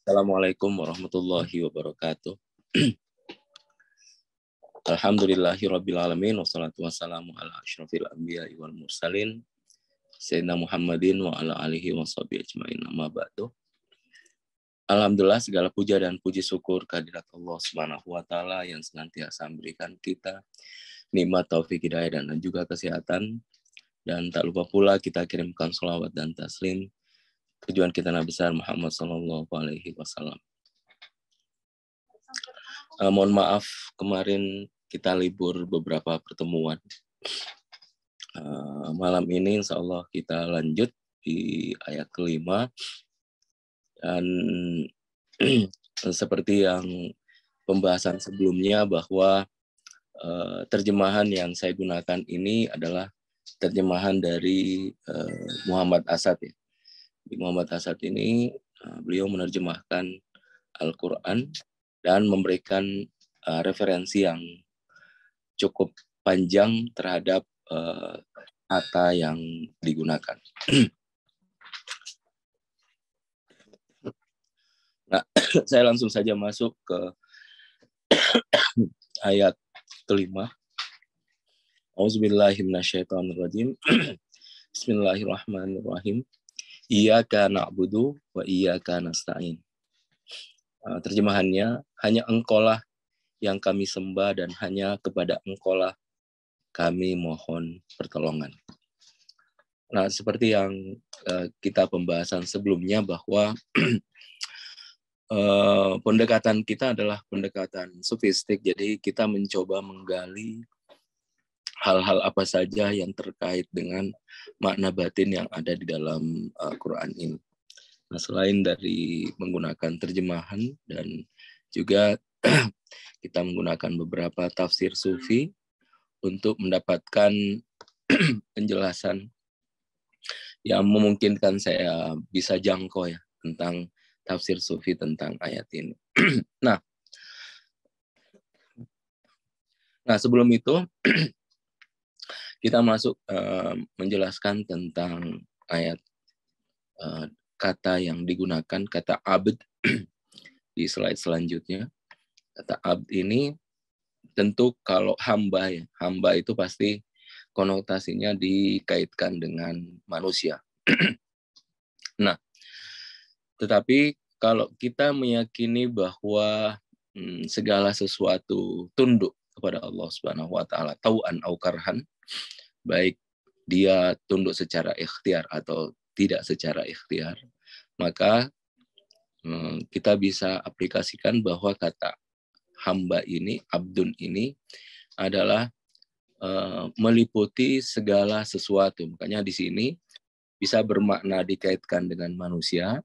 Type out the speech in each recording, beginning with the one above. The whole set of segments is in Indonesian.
Assalamualaikum warahmatullahi wabarakatuh. Alhamdulillahirrabbilalamin. Wassalatu wassalamu ala asyrafil anbiya wal mursalin Sayyidina Muhammadin wa ala alihi wa sahbihi ajma'in, amma ba'du. Alhamdulillah, segala puja dan puji syukur kehadirat Allah Subhanahu wa taala yang senantiasa memberikan kita nikmat taufik hidayah dan juga kesehatan. Dan tak lupa pula kita kirimkan sholawat dan taslim tujuan kita Nabi besar Muhammad sallallahu alaihi wasallam. Mohon maaf kemarin kita libur beberapa pertemuan. Malam ini insya Allah kita lanjut di ayat kelima. Dan seperti yang pembahasan sebelumnya bahwa terjemahan yang saya gunakan ini adalah terjemahan dari Muhammad Asad. Ya. Di Muhammad Asad ini beliau menerjemahkan Al-Quran dan memberikan referensi yang cukup panjang terhadap kata yang digunakan. Nah, saya langsung saja masuk ke ayat kelima. Auzubillahi minasyaitonirrajim. Bismillahirrahmanirrahim. Iyyaka na'budu wa iyyaka nasta'in. Terjemahannya, hanya Engkaulah yang kami sembah dan hanya kepada Engkaulah kami mohon pertolongan. Nah, seperti yang kita pembahasan sebelumnya bahwa pendekatan kita adalah pendekatan sofistik, jadi kita mencoba menggali hal-hal apa saja yang terkait dengan makna batin yang ada di dalam Quran ini. Nah, selain dari menggunakan terjemahan dan juga kita menggunakan beberapa tafsir sufi untuk mendapatkan penjelasan yang memungkinkan saya bisa jangkau ya tentang tafsir sufi tentang ayat ini. Nah, sebelum itu kita masuk menjelaskan tentang ayat kata yang digunakan, kata abd di slide selanjutnya. Kata abd ini tentu kalau hamba ya, hamba itu pasti konotasinya dikaitkan dengan manusia. Nah, tetapi kalau kita meyakini bahwa segala sesuatu tunduk kepada Allah Subhanahu wa taala, tau'an au karhan, baik dia tunduk secara ikhtiar atau tidak secara ikhtiar, maka kita bisa aplikasikan bahwa kata hamba ini, abdun ini adalah meliputi segala sesuatu. Makanya di sini bisa bermakna dikaitkan dengan manusia,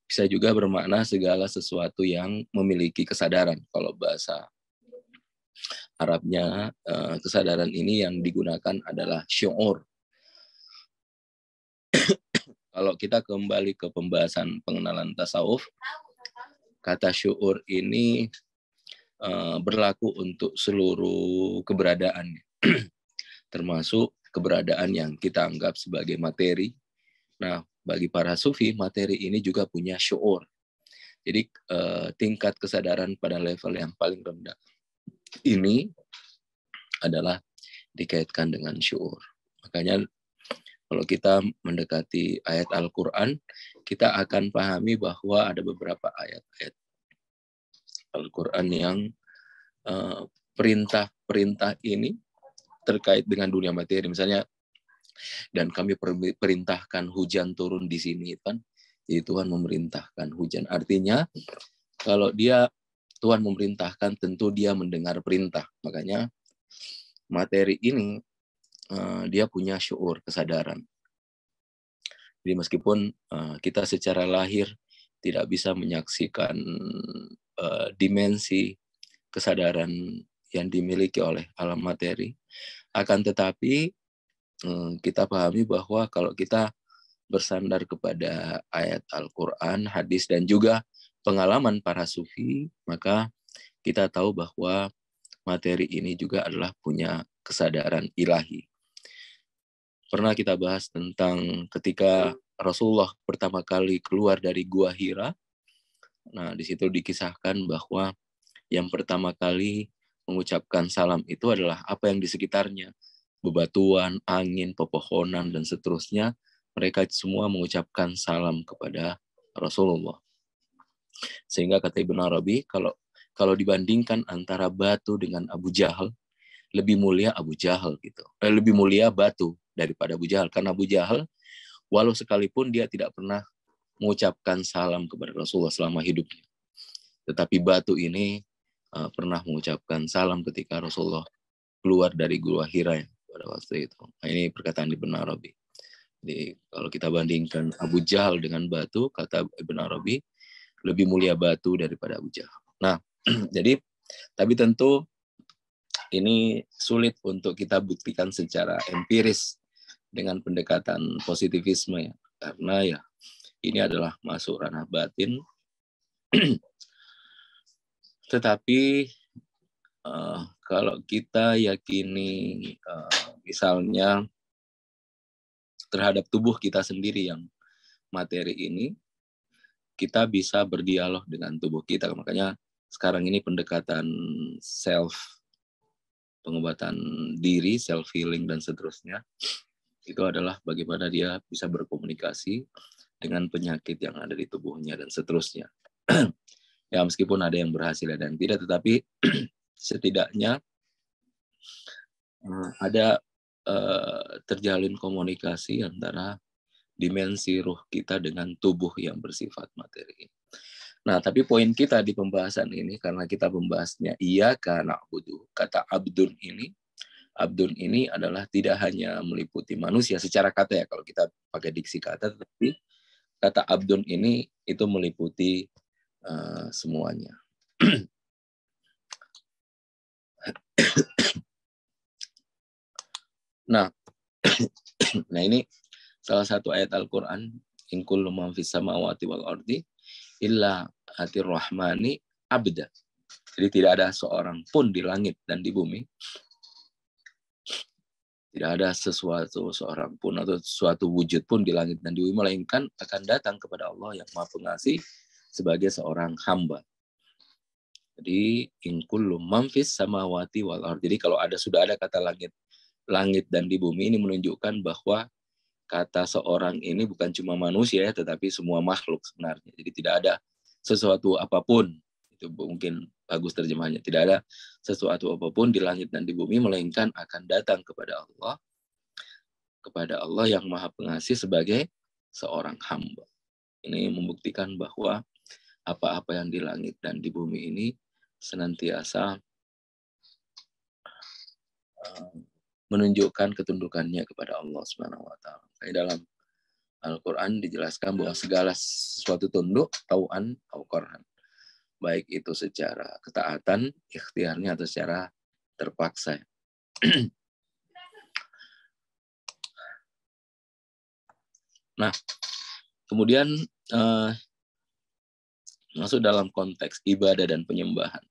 bisa juga bermakna segala sesuatu yang memiliki kesadaran. Kalau bahasa Arabnya, kesadaran ini yang digunakan adalah syu'ur. Kalau kita kembali ke pembahasan pengenalan tasawuf, kata syu'ur ini berlaku untuk seluruh keberadaan, termasuk keberadaan yang kita anggap sebagai materi. Nah, bagi para sufi, materi ini juga punya syu'ur. Jadi tingkat kesadaran pada level yang paling rendah ini adalah dikaitkan dengan syu'ur. Makanya kalau kita mendekati ayat Al-Quran, kita akan pahami bahwa ada beberapa ayat-ayat Al-Quran yang perintah-perintah ini terkait dengan dunia materi. Misalnya, dan kami perintahkan hujan turun di sini, kan? Jadi Tuhan memerintahkan hujan. Artinya, kalau Tuhan memerintahkan, tentu dia mendengar perintah. Makanya materi ini dia punya syu'ur, kesadaran. Jadi meskipun kita secara lahir tidak bisa menyaksikan dimensi kesadaran yang dimiliki oleh alam materi, akan tetapi kita pahami bahwa kalau kita bersandar kepada ayat Al-Quran, hadis, dan juga pengalaman para sufi, maka kita tahu bahwa materi ini juga adalah punya kesadaran ilahi. Pernah kita bahas tentang ketika Rasulullah pertama kali keluar dari Gua Hira, Nah, di situ dikisahkan bahwa yang pertama kali mengucapkan salam itu adalah apa yang di sekitarnya. Bebatuan, angin, pepohonan, dan seterusnya. Mereka semua mengucapkan salam kepada Rasulullah. Sehingga kata Ibn Arabi, kalau dibandingkan antara batu dengan Abu Jahal, lebih mulia Abu Jahal gitu. Lebih mulia batu daripada Abu Jahal. Karena Abu Jahal, walau sekalipun dia tidak pernah mengucapkan salam kepada Rasulullah selama hidupnya. Tetapi batu ini pernah mengucapkan salam ketika Rasulullah keluar dari Gua Hira pada waktu itu. Nah, ini perkataan Ibn Arabi. Jadi kalau kita bandingkan Abu Jahal dengan batu, kata Ibn Arabi, lebih mulia batu daripada Abu Jahal. Nah, jadi tapi tentu ini sulit untuk kita buktikan secara empiris dengan pendekatan positivisme ya. Karena ya ini adalah masuk ranah batin. Tetapi kalau kita yakini misalnya terhadap tubuh kita sendiri yang materi ini, kita bisa berdialog dengan tubuh kita. Makanya sekarang ini pendekatan pengobatan diri, self healing dan seterusnya, itu adalah bagaimana dia bisa berkomunikasi dengan penyakit yang ada di tubuhnya dan seterusnya. Ya meskipun ada yang berhasil dan tidak, tetapi setidaknya ada terjalin komunikasi antara dimensi ruh kita dengan tubuh yang bersifat materi. Nah, tapi poin kita di pembahasan ini, karena kita membahasnya iyyaka na'budu, kata abdun ini adalah tidak hanya meliputi manusia secara kata ya, kalau kita pakai diksi kata, tetapi kata abdun ini itu meliputi semuanya. Nah, ini salah satu ayat Al-Quran, in kullu man fis samawati wal ardi illa atir rahmani abda. Jadi tidak ada seorang pun di langit dan di bumi, tidak ada seorang pun atau suatu wujud pun di langit dan di bumi, melainkan akan datang kepada Allah yang Maha Pengasih sebagai seorang hamba. Jadi in kullu man fis samawati wal ardi. Jadi kalau sudah ada kata langit dan di bumi, ini menunjukkan bahwa kata seorang ini bukan cuma manusia ya, tetapi semua makhluk sebenarnya. Jadi tidak ada sesuatu apapun, itu mungkin bagus terjemahnya, tidak ada sesuatu apapun di langit dan di bumi, melainkan akan datang kepada Allah yang Maha Pengasih sebagai seorang hamba. Ini membuktikan bahwa apa-apa yang di langit dan di bumi ini senantiasa menunjukkan ketundukannya kepada Allah Subhanahu wa taala. Dalam Al-Quran dijelaskan bahwa segala sesuatu tunduk, tau'an atau korhan. Baik itu secara ketaatan, ikhtiarnya, atau secara terpaksa. Nah, kemudian masuk dalam konteks ibadah dan penyembahan.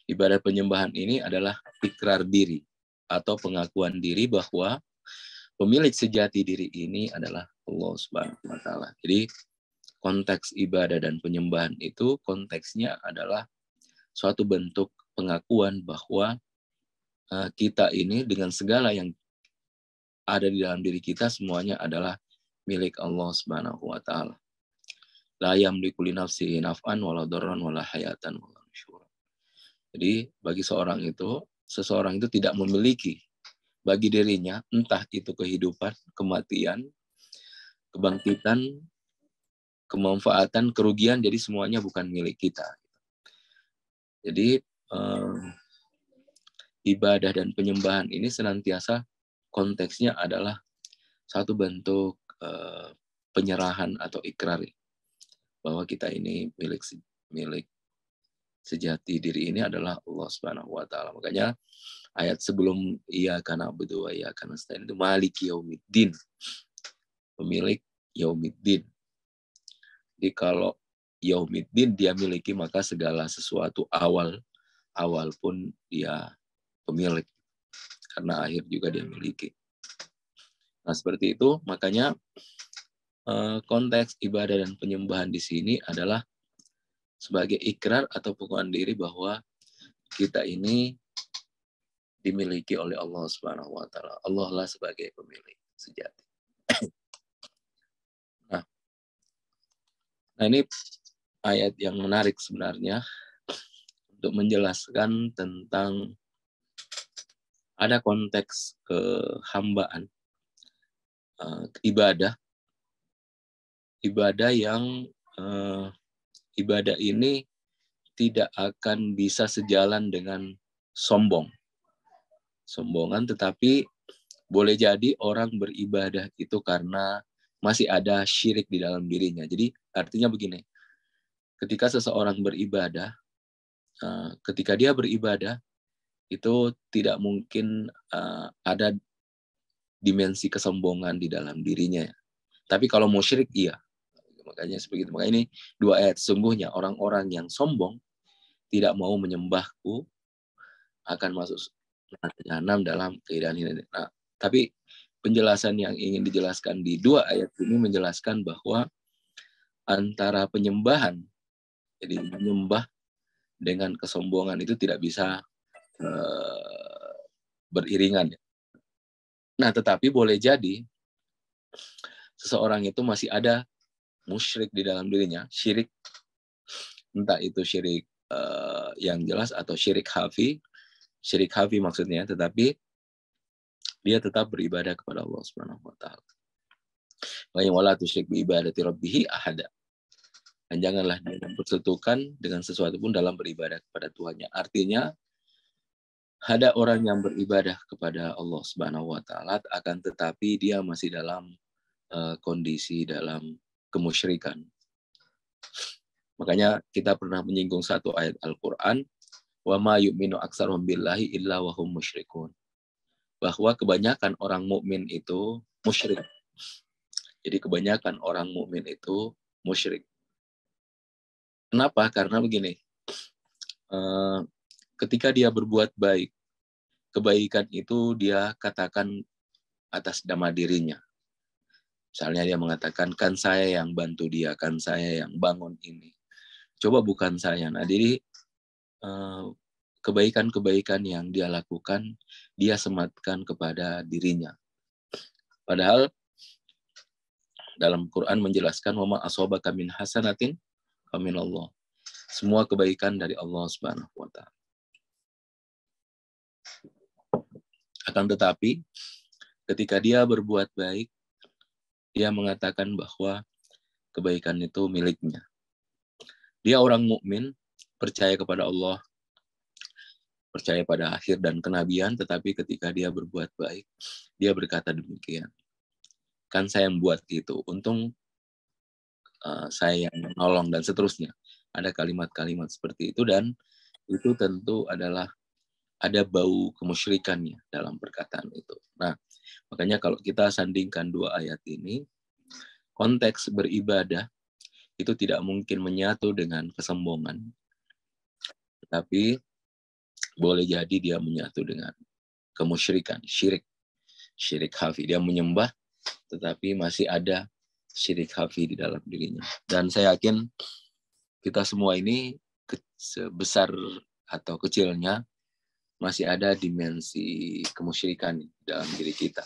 Ibadah penyembahan ini adalah ikrar diri atau pengakuan diri bahwa pemilik sejati diri ini adalah Allah Subhanahu wa taala. Jadi konteks ibadah dan penyembahan itu konteksnya adalah suatu bentuk pengakuan bahwa kita ini dengan segala yang ada di dalam diri kita semuanya adalah milik Allah Subhanahu wa taala. La yamliku li nafsihi naf'an wala darran wala hayatan wala nusyura. Jadi bagi seseorang itu tidak memiliki bagi dirinya entah itu kehidupan, kematian, kebangkitan, kemanfaatan, kerugian, jadi semuanya bukan milik kita. Jadi ibadah dan penyembahan ini senantiasa konteksnya adalah satu bentuk penyerahan atau ikrar bahwa kita ini milik sejati diri ini adalah Allah Subhanahu wa taala. Makanya ayat sebelum iyyaka na'budu wa iyyaka nasta'in itu maliki yaumiddin. Pemilik yaumiddin. Jadi kalau yaumiddin dia miliki, maka segala sesuatu awal pun dia pemilik. Karena akhir juga dia miliki. Nah, seperti itu, makanya konteks ibadah dan penyembahan di sini adalah sebagai ikrar atau pengakuan diri bahwa kita ini dimiliki oleh Allah Subhanahu wa taala. Allah lah sebagai pemilik sejati. Nah, ini ayat yang menarik sebenarnya untuk menjelaskan tentang ada konteks kehambaan, ibadah yang ibadah ini tidak akan bisa sejalan dengan sombongan, tetapi boleh jadi orang beribadah itu karena masih ada syirik di dalam dirinya. Jadi artinya begini, ketika seseorang beribadah, ketika dia beribadah itu tidak mungkin ada dimensi kesombongan di dalam dirinya. Tapi kalau musyrik iya. Makanya seperti itu. Makanya ini 2 ayat. Sungguhnya orang-orang yang sombong tidak mau menyembahku akan masuk jahanam dalam keadaan ini. Nah, tapi penjelasan yang ingin dijelaskan di 2 ayat ini menjelaskan bahwa antara penyembahan, jadi menyembah dengan kesombongan itu tidak bisa beriringan. Nah, tetapi boleh jadi seseorang itu masih ada musyrik di dalam dirinya, syirik, entah itu syirik yang jelas atau syirik khafi maksudnya, tetapi dia tetap beribadah kepada Allah Subhanahu wa taala. Wa wala tusyrik bi ibadati rabbih ahada. Dan janganlah dia mempersekutukan dengan sesuatu pun dalam beribadah kepada Tuhannya. Artinya ada orang yang beribadah kepada Allah Subhanahu wa taala akan tetapi dia masih dalam kondisi dalam kemusyrikan. Makanya kita pernah menyinggung satu ayat Al-Qur'an, wa ma yu'minu aktsaruhum billahi illa wa hum musyrikun. Bahwa kebanyakan orang mukmin itu musyrik. Jadi kebanyakan orang mukmin itu musyrik. Kenapa? Karena begini, ketika dia berbuat baik, kebaikan itu dia katakan atas nama dirinya. Misalnya dia mengatakan, kan saya yang bantu dia, kan saya yang bangun ini. Coba bukan saya. Nah, jadi kebaikan-kebaikan yang dia lakukan, dia sematkan kepada dirinya. Padahal dalam Quran menjelaskan wa ma asabaka min hasanatin fa min Allah. Semua kebaikan dari Allah Subhanahu wa taala. Akan tetapi ketika dia berbuat baik, dia mengatakan bahwa kebaikan itu miliknya. Dia orang mukmin, percaya kepada Allah, percaya pada akhir dan kenabian, tetapi ketika dia berbuat baik, dia berkata demikian. Kan saya yang buat itu, untung saya yang menolong dan seterusnya. Ada kalimat-kalimat seperti itu dan itu tentu adalah ada bau kemusyrikannya dalam perkataan itu. Nah, makanya kalau kita sandingkan 2 ayat ini, konteks beribadah itu tidak mungkin menyatu dengan kesombongan. Tetapi boleh jadi dia menyatu dengan kemusyrikan, syirik khafi. Dia menyembah tetapi masih ada syirik khafi di dalam dirinya. Dan saya yakin kita semua ini sebesar atau kecilnya masih ada dimensi kemusyrikan dalam diri kita.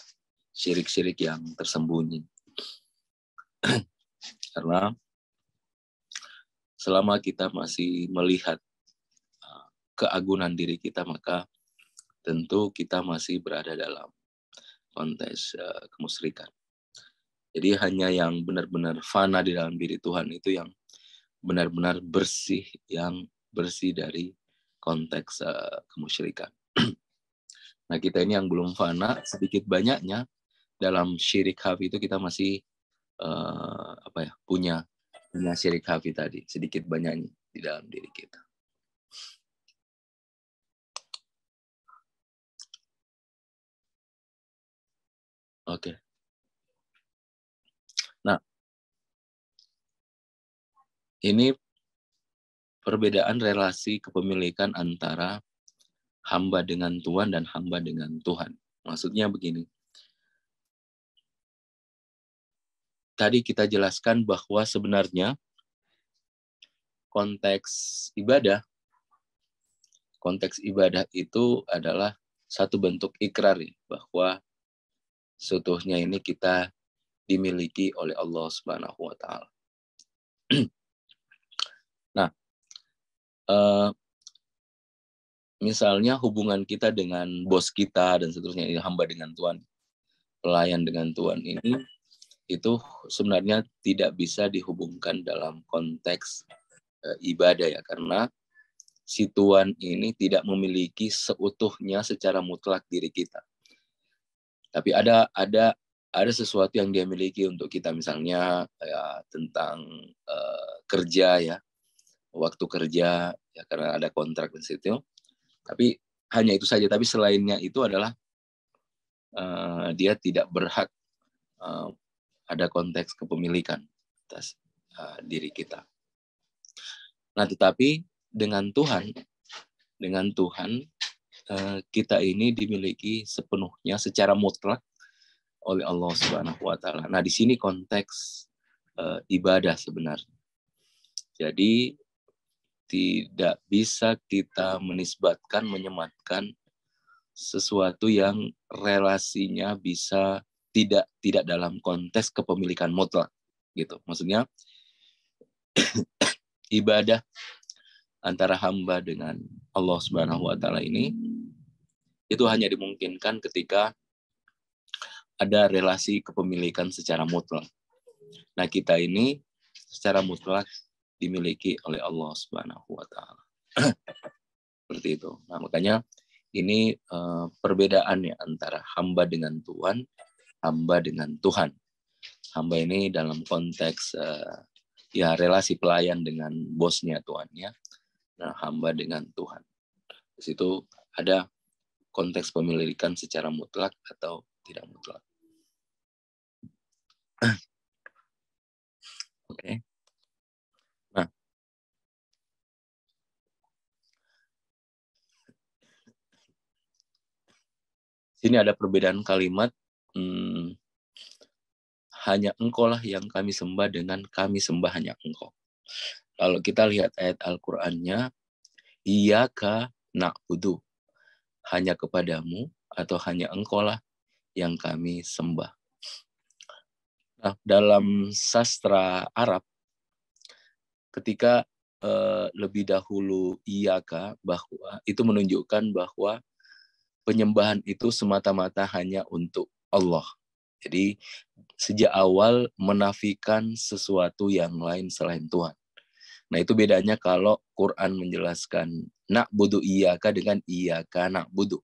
Syirik-syirik yang tersembunyi. Karena selama kita masih melihat keagungan diri kita, maka tentu kita masih berada dalam konteks kemusyrikan. Jadi hanya yang benar-benar fana di dalam diri Tuhan itu yang benar-benar bersih, yang bersih dari konteks kemusyrikan. Nah, kita ini yang belum fana, sedikit banyaknya dalam syirik khafi itu kita masih punya syirik khafi tadi, sedikit banyaknya di dalam diri kita. Oke. Nah, ini perbedaan relasi kepemilikan antara hamba dengan Tuhan dan hamba dengan Tuhan. Maksudnya begini. Tadi kita jelaskan bahwa sebenarnya konteks ibadah itu adalah satu bentuk ikrar bahwa seutuhnya ini kita dimiliki oleh Allah Subhanahu wa taala. Nah, misalnya hubungan kita dengan bos kita dan seterusnya, hamba dengan Tuhan, pelayan dengan Tuhan ini, itu sebenarnya tidak bisa dihubungkan dalam konteks ibadah ya, karena si Tuhan ini tidak memiliki seutuhnya secara mutlak diri kita. Tapi ada sesuatu yang dia miliki untuk kita, misalnya ya, tentang kerja ya, waktu kerja ya, karena ada kontrak di situ. Tapi hanya itu saja. Tapi selainnya itu adalah dia tidak berhak ada konteks kepemilikan atas diri kita. Nah, tetapi dengan Tuhan kita ini dimiliki sepenuhnya secara mutlak oleh Allah Subhanahu wa taala. Nah, di sini konteks ibadah sebenarnya. Jadi tidak bisa kita menisbatkan, menyematkan sesuatu yang relasinya bisa tidak dalam konteks kepemilikan mutlak gitu. Maksudnya ibadah antara hamba dengan Allah Subhanahu wa taala ini itu hanya dimungkinkan ketika ada relasi kepemilikan secara mutlak. Nah, kita ini secara mutlak dimiliki oleh Allah Subhanahu wa taala. Seperti itu. Nah, makanya ini perbedaannya antara hamba dengan Tuhan, hamba dengan Tuhan. Hamba ini dalam konteks ya relasi pelayan dengan bosnya, tuannya. Nah, hamba dengan Tuhan. Di situ ada konteks pemilikan secara mutlak atau tidak mutlak. Oke. Nah, sini ada perbedaan kalimat. Hanya engkau lah yang kami sembah dengan kami sembah hanya engkau. Kalau kita lihat ayat Al-Qur'annya, iyyaka na'budu, hanya kepadamu atau hanya engkau lah yang kami sembah. Nah, dalam sastra Arab, ketika lebih dahulu iyyaka, bahwa itu menunjukkan bahwa penyembahan itu semata-mata hanya untuk Allah. Jadi sejak awal menafikan sesuatu yang lain selain Tuhan. Nah, itu bedanya kalau Quran menjelaskan na'budu iyyaka dengan iyyaka na'budu.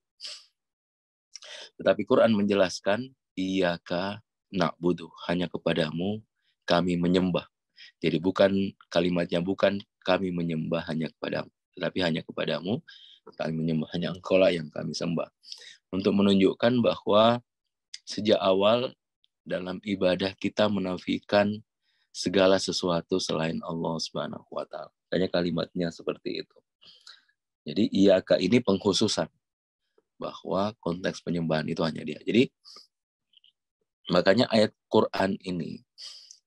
Tetapi Quran menjelaskan iyyaka na'budu, hanya kepadamu kami menyembah. Jadi kalimatnya bukan kami menyembah hanya kepadamu, tetapi hanya kepadamu kami menyembah, hanya engkau lah yang kami sembah. Untuk menunjukkan bahwa sejak awal dalam ibadah kita menafikan segala sesuatu selain Allah Subhanahu wa taala. Hanya kalimatnya seperti itu. Jadi iyyaka ini pengkhususan bahwa konteks penyembahan itu hanya dia. Jadi makanya ayat Quran ini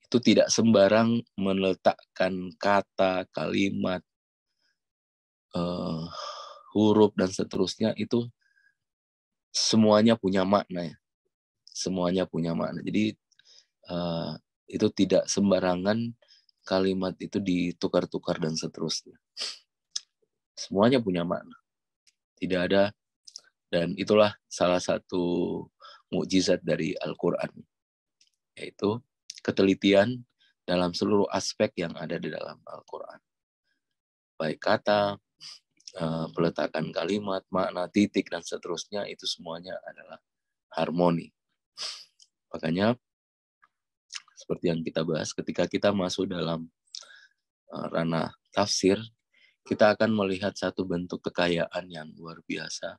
itu tidak sembarang meletakkan kata, kalimat, huruf dan seterusnya, itu semuanya punya makna ya. Semuanya punya makna. Jadi itu tidak sembarangan kalimat itu ditukar-tukar dan seterusnya. Semuanya punya makna. Tidak ada, dan itulah salah satu mukjizat dari Al-Quran, yaitu ketelitian dalam seluruh aspek yang ada di dalam Al-Quran. Baik kata, peletakan kalimat, makna, titik, dan seterusnya, itu semuanya adalah harmoni. Makanya seperti yang kita bahas, ketika kita masuk dalam ranah tafsir, kita akan melihat satu bentuk kekayaan yang luar biasa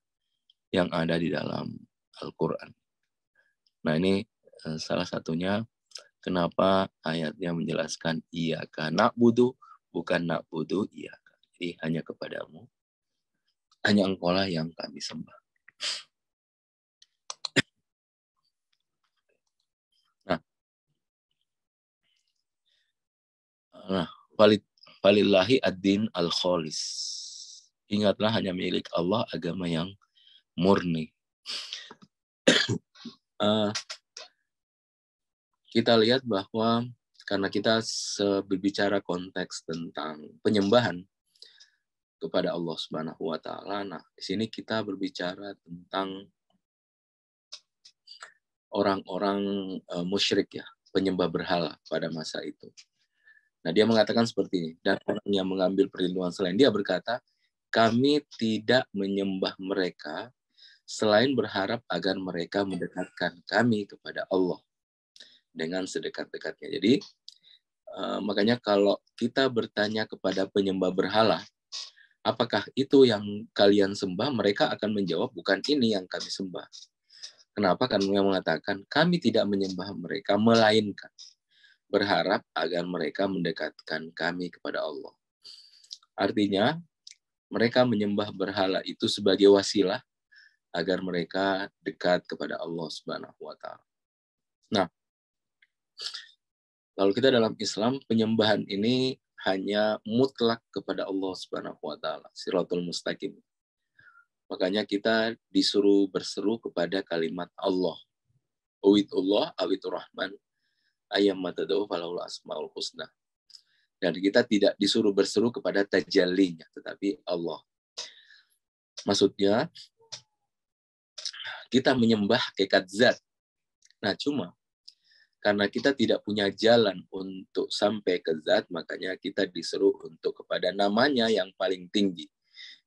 yang ada di dalam Al-Quran. Nah, ini salah satunya kenapa ayatnya menjelaskan iyyaka na'budu, bukan na'budu iyyaka. Jadi hanya kepadamu, hanya engkau lah yang kami sembah. Nah, Falillahi ad-din al-khalis. Ingatlah hanya milik Allah agama yang murni. Kita lihat bahwa karena kita berbicara konteks tentang penyembahan kepada Allah Subhanahu wa taala. Nah, di sini kita berbicara tentang orang-orang musyrik ya, penyembah berhala pada masa itu. Nah, dia mengatakan seperti ini, dan orang yang mengambil perlindungan selain dia berkata, kami tidak menyembah mereka selain berharap agar mereka mendekatkan kami kepada Allah dengan sedekat-dekatnya. Jadi, makanya kalau kita bertanya kepada penyembah berhala, apakah itu yang kalian sembah? Mereka akan menjawab, bukan ini yang kami sembah. Kenapa? Karena mengatakan, kami tidak menyembah mereka, melainkan berharap agar mereka mendekatkan kami kepada Allah. Artinya, mereka menyembah berhala itu sebagai wasilah agar mereka dekat kepada Allah Subhanahu wa taala. Nah, kalau kita dalam Islam, penyembahan ini hanya mutlak kepada Allah Subhanahu wa taala, Shiratul Mustaqim. Makanya kita disuruh berseru kepada kalimat Allah. Uwidullah awitur rahman ayam matadau falahul asmaul husna. Dan kita tidak disuruh berseru kepada tajallinya, tetapi Allah. Maksudnya, kita menyembah hakikat zat. Nah, cuma karena kita tidak punya jalan untuk sampai ke zat, makanya kita disuruh untuk kepada namanya yang paling tinggi.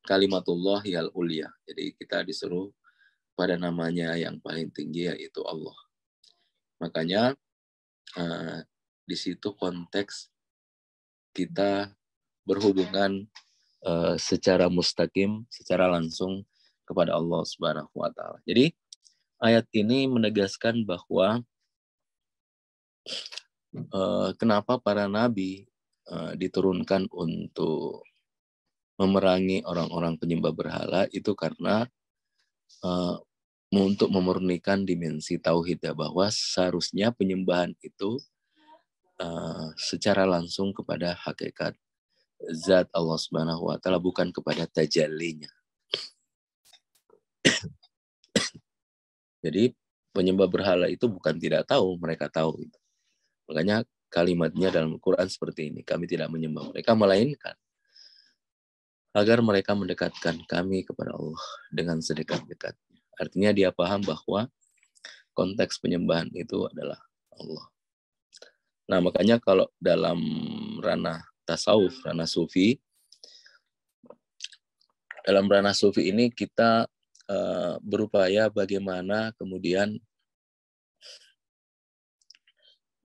Kalimatullah yal ulia. Jadi kita disuruh pada namanya yang paling tinggi, yaitu Allah. Makanya di situ konteks kita berhubungan secara mustaqim, secara langsung kepada Allah Subhanahu wa taala. Jadi ayat ini menegaskan bahwa kenapa para nabi diturunkan untuk memerangi orang-orang penyembah berhala itu karena untuk memurnikan dimensi tauhid ya, bahwa seharusnya penyembahan itu secara langsung kepada hakikat zat Allah Subhanahu wa taala, bukan kepada tajallinya. Jadi penyembah berhala itu bukan tidak tahu, mereka tahu. Makanya kalimatnya dalam Al-Quran seperti ini, kami tidak menyembah mereka, melainkan agar mereka mendekatkan kami kepada Allah dengan sedekat-dekatnya. Artinya dia paham bahwa konteks penyembahan itu adalah Allah. Nah, makanya kalau dalam ranah tasawuf, ranah sufi, dalam ranah sufi ini kita berupaya bagaimana kemudian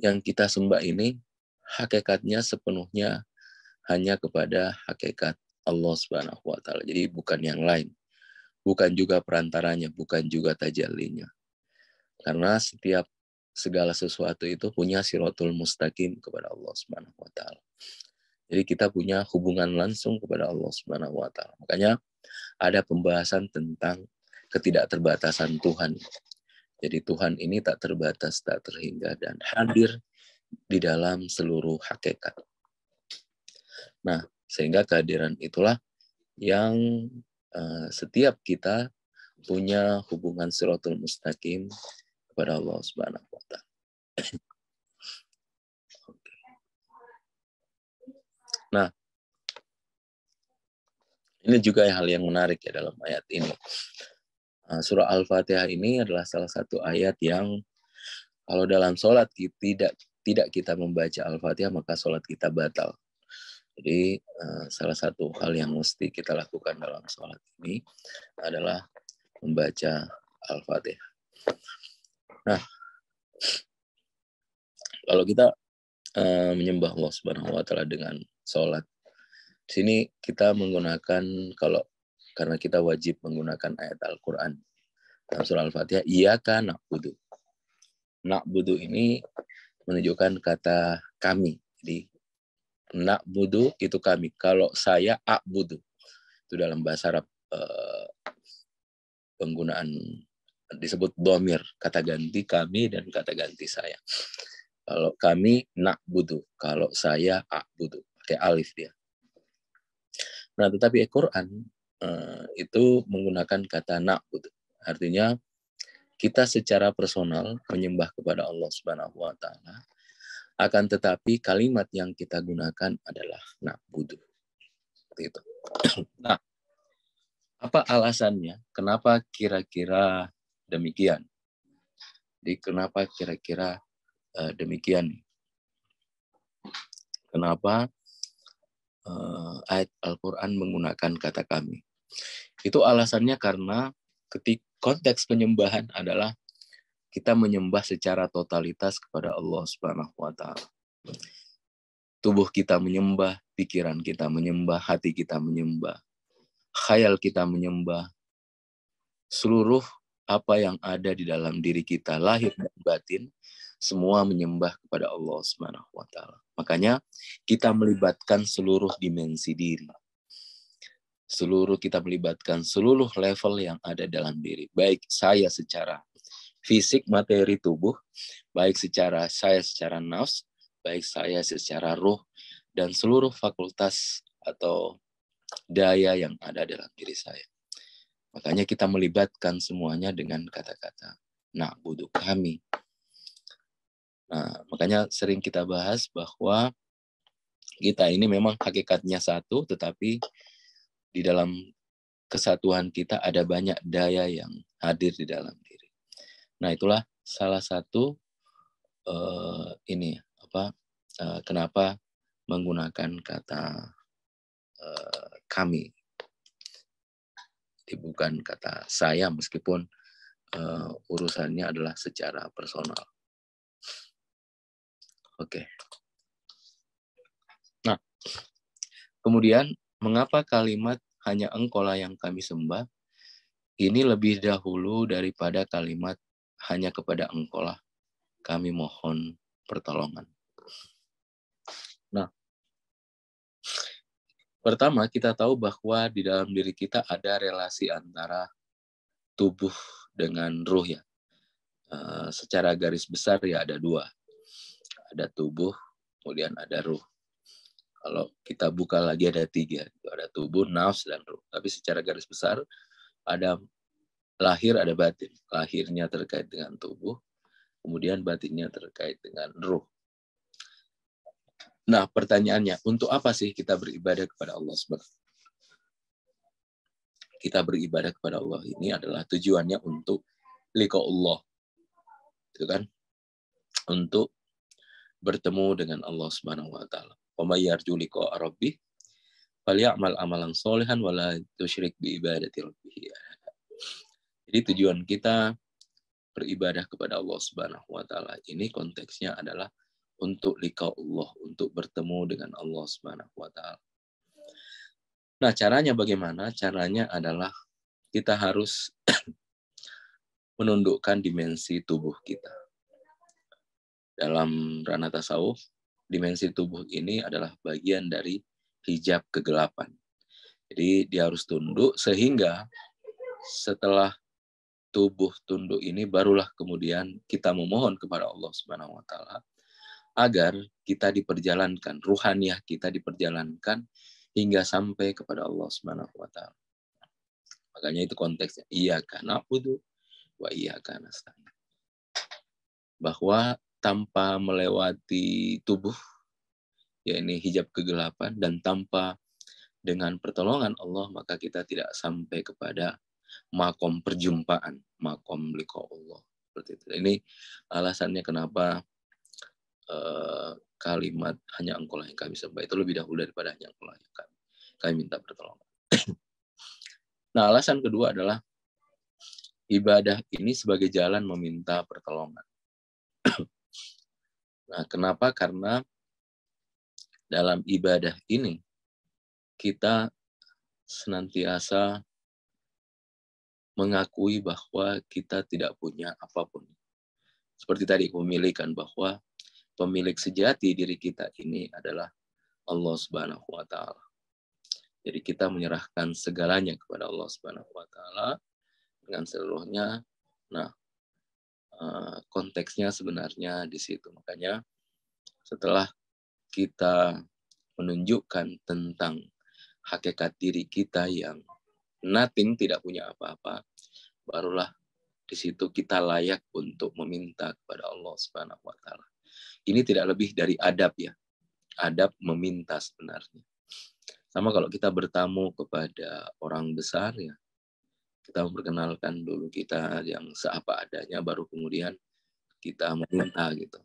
yang kita sembah ini hakikatnya sepenuhnya hanya kepada hakikat Allah Subhanahu wa taala. Jadi bukan yang lain. Bukan juga perantaranya, bukan juga tajallinya. Karena segala sesuatu itu punya Shiratul Mustaqim kepada Allah Subhanahu wa taala. Jadi kita punya hubungan langsung kepada Allah Subhanahu wa taala. Makanya ada pembahasan tentang ketidakterbatasan Tuhan. Jadi Tuhan ini tak terbatas, tak terhingga, dan hadir di dalam seluruh hakikat. Nah, sehingga kehadiran itulah yang setiap kita punya hubungan Shiratul Mustaqim kepada Allah Subhanahu wa taala. Nah, ini juga hal yang menarik ya dalam ayat ini. Surah Al-Fatihah ini adalah salah satu ayat yang kalau dalam sholat tidak kita membaca Al-Fatihah, maka sholat kita batal. Jadi salah satu hal yang mesti kita lakukan dalam sholat ini adalah membaca Al-Fatihah. Nah, kalau kita menyembah Allah Subhanahu wa taala dengan sholat, di sini kita menggunakan, karena kita wajib menggunakan ayat Al-Quran dalam surah Al-Fatihah, iyyaka na'budu. Na'budu ini menunjukkan kata kami. Jadi na'budu itu kami. Kalau saya a'budu, itu dalam bahasa Arab penggunaan disebut dhamir, kata ganti kami dan kata ganti saya. Kalau kami na'budu, kalau saya a'budu, pakai alif dia. Nah, tetapi Al-Quran itu menggunakan kata na'bud. Artinya kita secara personal menyembah kepada Allah Subhanahu wa taala. Akan tetapi kalimat yang kita gunakan adalah na'budu. Seperti itu. Nah, apa alasannya? Kenapa kira-kira demikian? Jadi kenapa kira-kira demikian? Kenapa ayat Al-Quran menggunakan kata kami? Itu alasannya karena konteks penyembahan adalah kita menyembah secara totalitas kepada Allah Subhanahu wa taala. Tubuh kita menyembah, pikiran kita menyembah, hati kita menyembah, khayal kita menyembah. Seluruh apa yang ada di dalam diri kita, lahir dan batin, semua menyembah kepada Allah Subhanahu wa taala. Makanya kita melibatkan seluruh dimensi diri. Kita melibatkan seluruh level yang ada dalam diri. Baik saya secara fisik, materi tubuh, baik saya secara nafs, baik saya secara ruh, dan seluruh fakultas atau daya yang ada dalam diri saya. Makanya kita melibatkan semuanya dengan kata-kata na'budu, kami. Nah, makanya sering kita bahas bahwa kita ini memang hakikatnya satu, tetapi di dalam kesatuan kita ada banyak daya yang hadir di dalam diri. Nah, itulah salah satu kenapa menggunakan kata kami. Jadi bukan kata saya, meskipun urusannya adalah secara personal. Oke. Nah, kemudian mengapa kalimat hanya engkaulah yang kami sembah ini lebih dahulu daripada kalimat hanya kepada engkaulah kami mohon pertolongan. Nah, pertama kita tahu bahwa di dalam diri kita ada relasi antara tubuh dengan ruh ya. Secara garis besar ya ada dua. Ada tubuh, kemudian ada ruh. Kalau kita buka lagi ada tiga. Ada tubuh, nafs, dan ruh. Tapi secara garis besar ada lahir, ada batin. Lahirnya terkait dengan tubuh, kemudian batinnya terkait dengan ruh. Nah, pertanyaannya, untuk apa sih kita beribadah kepada Allah SWT? Kita beribadah kepada Allah ini adalah tujuannya untuk liqa'ullah. Itu kan? Untuk bertemu dengan Allah Subhanahu wa taala. Wa may yarju liqa'a rabbih falyamal amalan sholihan wa la tusyrik bi ibadati rabbih. Jadi tujuan kita beribadah kepada Allah Subhanahu wa taala ini konteksnya adalah untuk liqa'ullah, untuk bertemu dengan Allah Subhanahu wa taala. Nah, caranya bagaimana? Caranya adalah kita harus menundukkan dimensi tubuh kita. Dalam ranah tasawuf, dimensi tubuh ini adalah bagian dari hijab kegelapan. Jadi dia harus tunduk sehingga setelah tubuh tunduk ini barulah kemudian kita memohon kepada Allah Subhanahu wa taala agar kita diperjalankan, ruhaniyah kita diperjalankan hingga sampai kepada Allah Subhanahu wa taala. Makanya itu konteksnya iyyaka na'budu wa iyyaka nasta'in. Bahwa tanpa melewati tubuh, yakni hijab kegelapan, dan tanpa dengan pertolongan Allah, maka kita tidak sampai kepada makom perjumpaan, makom liqa'ullah. Seperti itu. Ini alasannya kenapa kalimat hanya engkaulah yang kami sembah itu lebih dahulu daripada hanya engkaulah yang kami minta pertolongan. Nah, alasan kedua adalah ibadah ini sebagai jalan meminta pertolongan. Nah, kenapa? Karena dalam ibadah ini kita senantiasa mengakui bahwa kita tidak punya apapun. Seperti tadi pemilikan, bahwa pemilik sejati diri kita ini adalah Allah Subhanahu wa taala. Jadi kita menyerahkan segalanya kepada Allah Subhanahu wa taala dengan seluruhnya. Nah, konteksnya sebenarnya di situ. Makanya setelah kita menunjukkan tentang hakikat diri kita yang nothing, tidak punya apa-apa, barulah di situ kita layak untuk meminta kepada Allah Subhanahu wa taala. Ini tidak lebih dari adab ya. Adab meminta sebenarnya. Sama kalau kita bertamu kepada orang besar ya, kita memperkenalkan dulu kita yang seapa adanya, baru kemudian kita meminta gitu.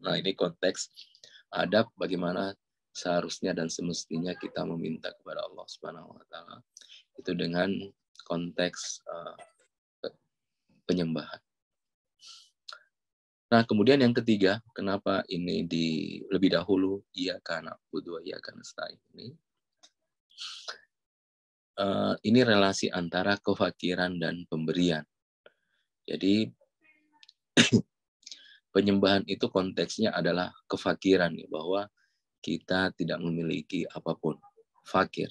Nah, ini konteks adab bagaimana seharusnya dan semestinya kita meminta kepada Allah Subhanahu wa taala. Itu dengan konteks penyembahan. Nah, kemudian yang ketiga, kenapa ini lebih dahulu iyyaka na'budu wa iyyaka nasta'in ini relasi antara kefakiran dan pemberian. Jadi penyembahan itu konteksnya adalah kefakiran ya, bahwa kita tidak memiliki apapun, fakir.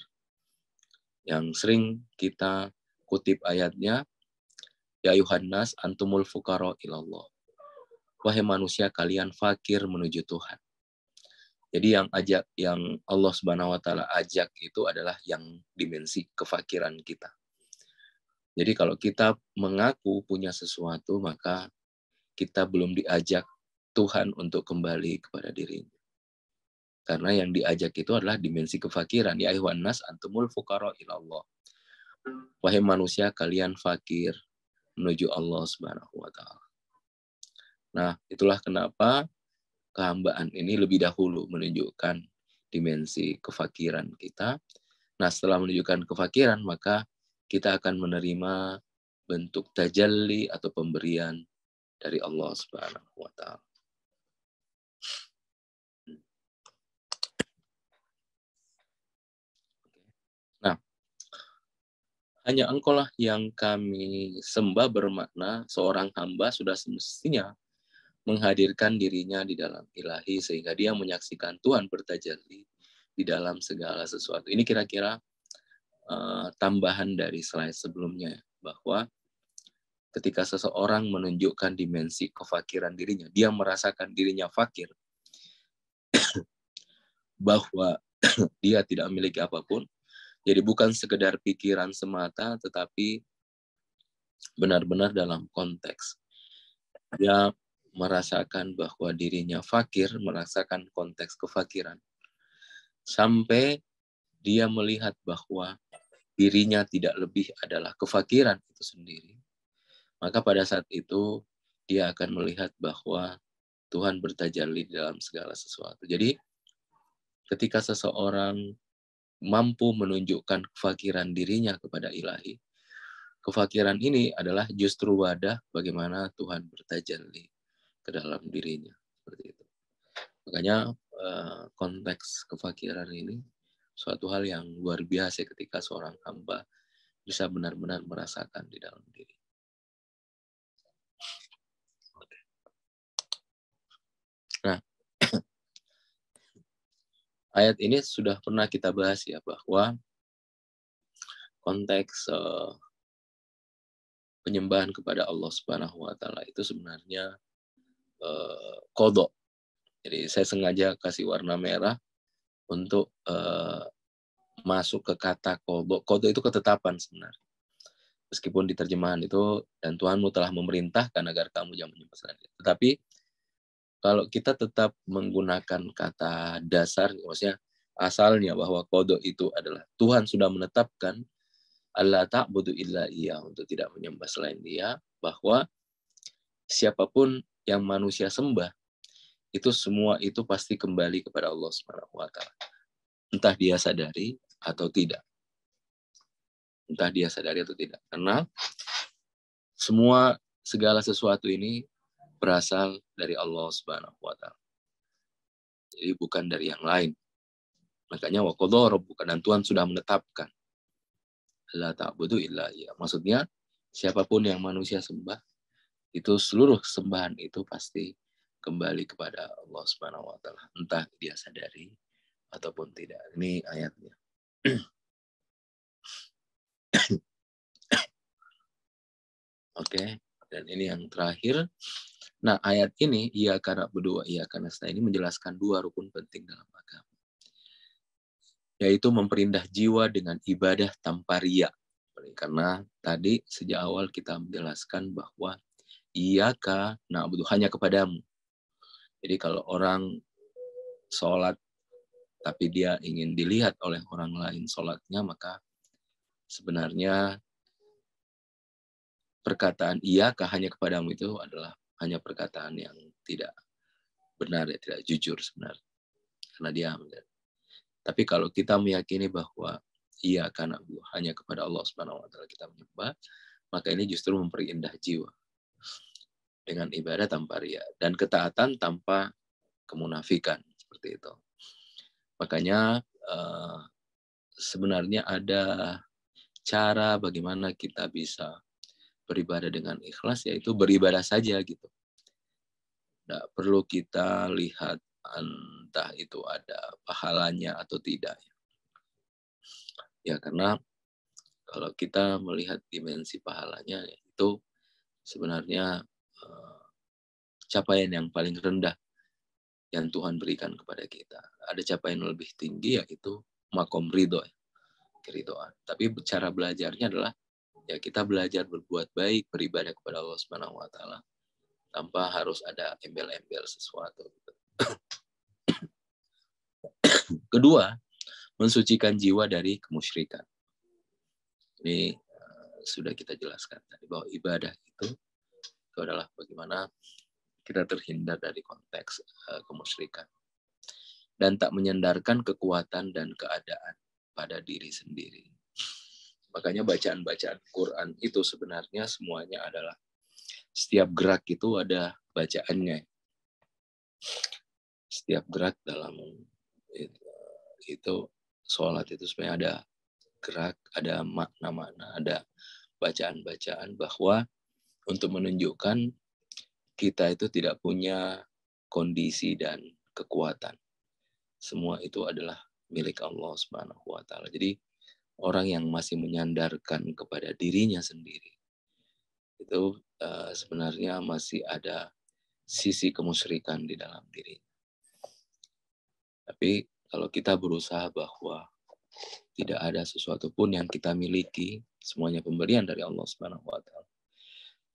Yang sering kita kutip ayatnya, ya ayuhan nas antumul fuqara ilallah. Wahai manusia, kalian fakir menuju Tuhan. Jadi yang Allah Subhanahu wa taala ajak itu adalah yang dimensi kefakiran kita. Jadi kalau kita mengaku punya sesuatu, maka kita belum diajak Tuhan untuk kembali kepada dirinya. Karena yang diajak itu adalah dimensi kefakiran. Ya ayuhan nas antumul fuqara ilallah. Wahai manusia, kalian fakir menuju Allah Subhanahu wa taala. Nah, itulah kenapa kehambaan ini lebih dahulu menunjukkan dimensi kefakiran kita. Nah, setelah menunjukkan kefakiran, maka kita akan menerima bentuk tajalli atau pemberian dari Allah Subhanahu wa taala. Nah, hanya Engkau-lah yang kami sembah bermakna seorang hamba sudah semestinya menghadirkan dirinya di dalam ilahi sehingga dia menyaksikan Tuhan bertajalli di dalam segala sesuatu. Ini kira-kira tambahan dari slide sebelumnya, bahwa ketika seseorang menunjukkan dimensi kefakiran dirinya, dia merasakan dirinya fakir, bahwa dia tidak memiliki apapun. Jadi bukan sekedar pikiran semata, tetapi benar-benar dalam konteks. Dia merasakan bahwa dirinya fakir, merasakan konteks kefakiran. Sampai dia melihat bahwa dirinya tidak lebih adalah kefakiran itu sendiri. Maka pada saat itu dia akan melihat bahwa Tuhan bertajalli dalam segala sesuatu. Jadi ketika seseorang mampu menunjukkan kefakiran dirinya kepada ilahi, kefakiran ini adalah justru wadah bagaimana Tuhan bertajalli ke dalam dirinya, seperti itu. Makanya konteks kefakiran ini suatu hal yang luar biasa ketika seorang hamba bisa benar-benar merasakan di dalam diri. Nah, ayat ini sudah pernah kita bahas ya, bahwa konteks penyembahan kepada Allah Subhanahu wa taala itu sebenarnya qadha. Jadi saya sengaja kasih warna merah untuk masuk ke kata qadha. Qadha itu ketetapan sebenarnya. Meskipun di terjemahan itu, dan Tuhanmu telah memerintahkan agar kamu jangan menyembah selain Dia. Tetapi kalau kita tetap menggunakan kata dasar, maksudnya asalnya bahwa qadha itu adalah Tuhan sudah menetapkan alla ta'budu illa Iya, untuk tidak menyembah selain Dia, bahwa siapapun yang manusia sembah itu semua itu pasti kembali kepada Allah Subhanahu wa taala. Entah dia sadari atau tidak. Entah dia sadari atau tidak. Karena segala sesuatu ini berasal dari Allah Subhanahu wa taala. Jadi bukan dari yang lain. Makanya wa qadha rabbuka, dan Tuhan sudah menetapkan la ta'budu illa Iya. Maksudnya siapapun yang manusia sembah, itu seluruh sembahan itu pasti kembali kepada Allah Subhanahu wa taala, entah dia sadari ataupun tidak. Ini ayatnya. Oke, dan ini yang terakhir. Nah, ayat ini iyyaka na'budu wa iyyaka nasta'in ini menjelaskan dua rukun penting dalam agama. yaitu memperindah jiwa dengan ibadah tanpa riya. Karena tadi sejak awal kita menjelaskan bahwa iyyaka na'budu, hanya kepadamu. Jadi kalau orang sholat tapi dia ingin dilihat oleh orang lain sholatnya, maka sebenarnya perkataan iyyaka hanya kepadamu itu adalah hanya perkataan yang tidak benar, ya, tidak jujur sebenarnya. Karena dia tapi kalau kita meyakini bahwa iyyaka na'budu, hanya kepada Allah Subhanahu wa taala kita menyembah, maka ini justru memperindah jiwa dengan ibadah tanpa riya dan ketaatan tanpa kemunafikan, seperti itu. Makanya sebenarnya ada cara bagaimana kita bisa beribadah dengan ikhlas, yaitu beribadah saja gitu. Tidak perlu kita lihat entah itu ada pahalanya atau tidak. Ya, karena kalau kita melihat dimensi pahalanya, itu sebenarnya capaian yang paling rendah yang Tuhan berikan kepada kita. Ada capaian lebih tinggi, yaitu makom ridho, keridoan. Tapi cara belajarnya adalah ya kita belajar berbuat baik, beribadah kepada Allah Subhanahu wa taala tanpa harus ada embel-embel sesuatu. Kedua, mensucikan jiwa dari kemusyrikan. Ini sudah kita jelaskan tadi bahwa ibadah itu adalah bagaimana kita terhindar dari konteks kemusyrikan dan tak menyandarkan kekuatan dan keadaan pada diri sendiri. Makanya bacaan-bacaan Quran itu sebenarnya semuanya adalah setiap gerak itu ada bacaannya. Setiap gerak dalam itu sholat itu sebenarnya ada gerak, ada makna-makna, ada bacaan-bacaan bahwa untuk menunjukkan kita itu tidak punya kondisi dan kekuatan. Semua itu adalah milik Allah Subhanahu wa taala. Jadi orang yang masih menyandarkan kepada dirinya sendiri itu sebenarnya masih ada sisi kemusyrikan di dalam diri. Tapi kalau kita berusaha bahwa tidak ada sesuatu pun yang kita miliki, semuanya pemberian dari Allah Subhanahu wa taala,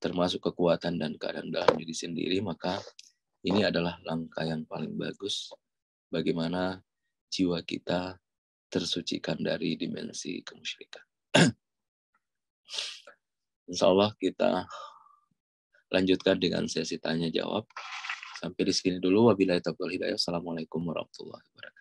termasuk kekuatan dan keadaan dalam diri sendiri, maka ini adalah langkah yang paling bagus bagaimana jiwa kita tersucikan dari dimensi kemusyrikan. Insya Allah kita lanjutkan dengan sesi tanya jawab. Sampai di sini dulu. Wabillahi taufiq wal hidayah. Assalamualaikum warahmatullahi wabarakatuh.